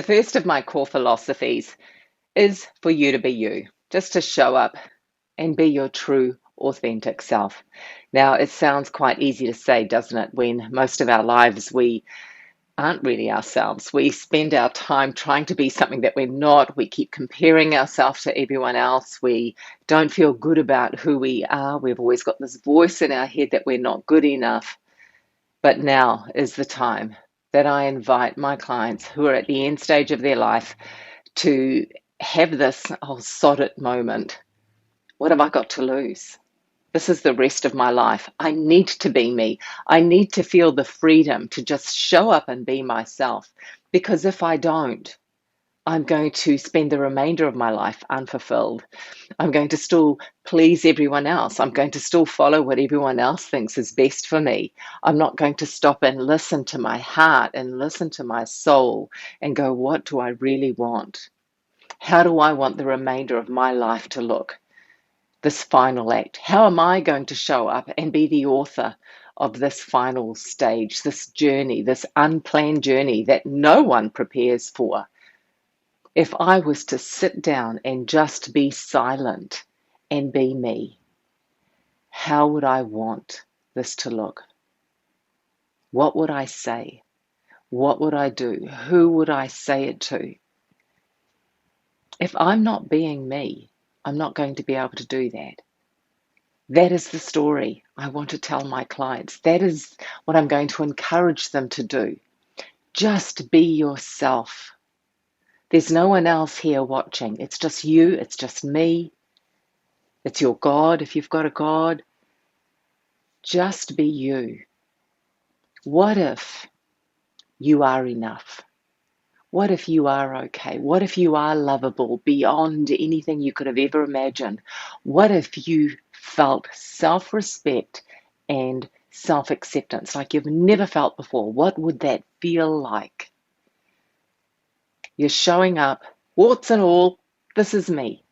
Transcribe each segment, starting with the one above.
The first of my core philosophies is for you to be you, just to show up and be your true, authentic self. Now, it sounds quite easy to say, doesn't it, when most of our lives we aren't really ourselves. We spend our time trying to be something that we're not. We keep comparing ourselves to everyone else. We don't feel good about who we are. We've always got this voice in our head that we're not good enough. But now is the time that I invite my clients who are at the end stage of their life to have this, oh, sod it moment. What have I got to lose? This is the rest of my life. I need to be me. I need to feel the freedom to just show up and be myself. Because if I don't, I'm going to spend the remainder of my life unfulfilled. I'm going to still please everyone else. I'm going to still follow what everyone else thinks is best for me. I'm not going to stop and listen to my heart and listen to my soul and go, what do I really want? How do I want the remainder of my life to look? This final act. How am I going to show up and be the author of this final stage, this journey, this unplanned journey that no one prepares for? If I was to sit down and just be silent and be me, how would I want this to look? What would I say? What would I do? Who would I say it to? If I'm not being me, I'm not going to be able to do that. That is the story I want to tell my clients. That is what I'm going to encourage them to do. Just be yourself. There's no one else here watching. It's just you. It's just me. It's your God if you've got a God. Just be you. What if you are enough? What if you are okay? What if you are lovable beyond anything you could have ever imagined? What if you felt self-respect and self-acceptance like you've never felt before? What would that feel like? You're showing up, warts and all, this is me.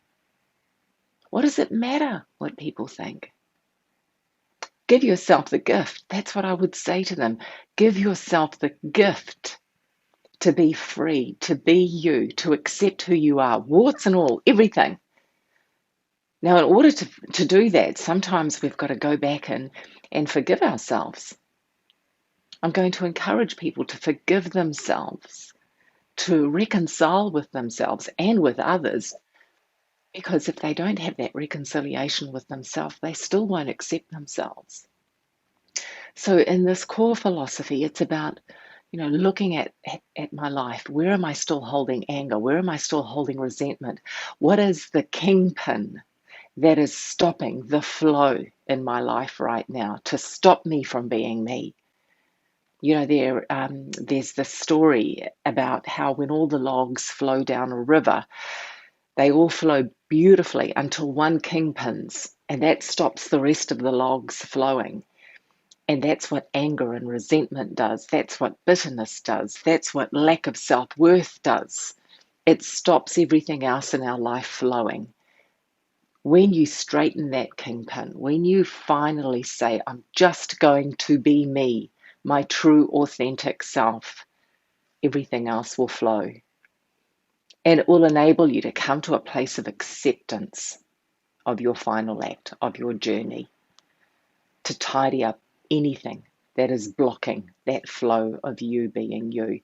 What does it matter what people think? Give yourself the gift. That's what I would say to them. Give yourself the gift to be free, to be you, to accept who you are, warts and all, everything. Now, in order to do that, sometimes we've got to go back and forgive ourselves. I'm going to encourage people to forgive themselves, to reconcile with themselves and with others, because if they don't have that reconciliation with themselves, they still won't accept themselves. So in this core philosophy, it's about looking at my life. Where am I still holding anger? Where am I still holding resentment? What is the kingpin that is stopping the flow in my life right now to stop me from being me? There's this story about how when all the logs flow down a river, they all flow beautifully until one kingpins, and that stops the rest of the logs flowing. And that's what anger and resentment does. That's what bitterness does. That's what lack of self-worth does. It stops everything else in our life flowing. When you straighten that kingpin, when you finally say, I'm just going to be me, my true authentic self, everything else will flow. And it will enable you to come to a place of acceptance of your final act, of your journey, to tidy up anything that is blocking that flow of you being you.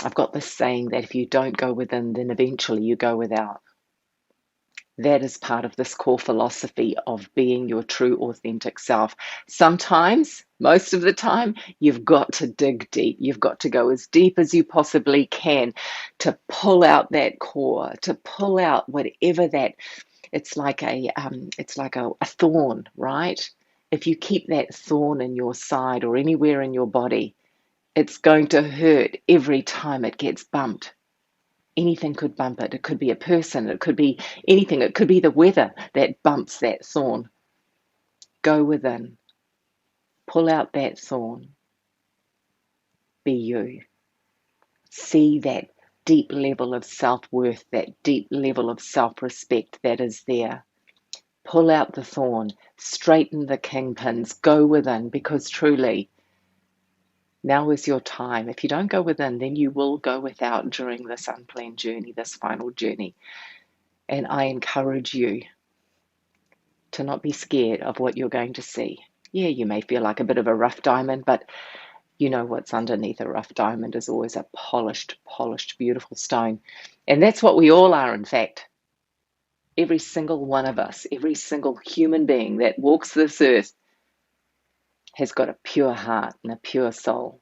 I've got this saying that if you don't go within, then eventually you go without. That is part of this core philosophy of being your true authentic self. Sometimes, most of the time, you've got to dig deep. You've got to go as deep as you possibly can to pull out that core, to pull out whatever that, it's like a thorn, right? If you keep that thorn in your side or anywhere in your body, it's going to hurt every time it gets bumped. Anything could bump it. It could be a person. It could be anything. It could be the weather that bumps that thorn. Go within. Pull out that thorn. Be you. See that deep level of self-worth, that deep level of self-respect that is there. Pull out the thorn. Straighten the kingpins. Go within, because truly, Now is your time. If you don't go within, then you will go without during this unplanned journey, this final journey. And I encourage you to not be scared of what you're going to see. Yeah, you may feel like a bit of a rough diamond, but you know what's underneath a rough diamond is always a polished, beautiful stone. And that's what we all are, in fact. Every single one of us, every single human being that walks this earth has got a pure heart and a pure soul.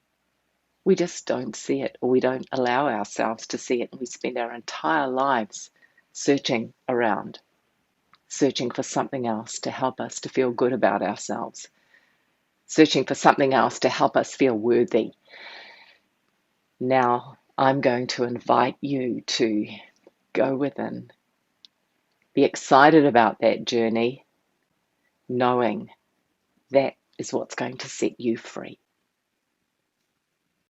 We just don't see it, or we don't allow ourselves to see it. And we spend our entire lives searching around, searching for something else to help us to feel good about ourselves, searching for something else to help us feel worthy. Now, I'm going to invite you to go within, be excited about that journey, knowing that is what's going to set you free.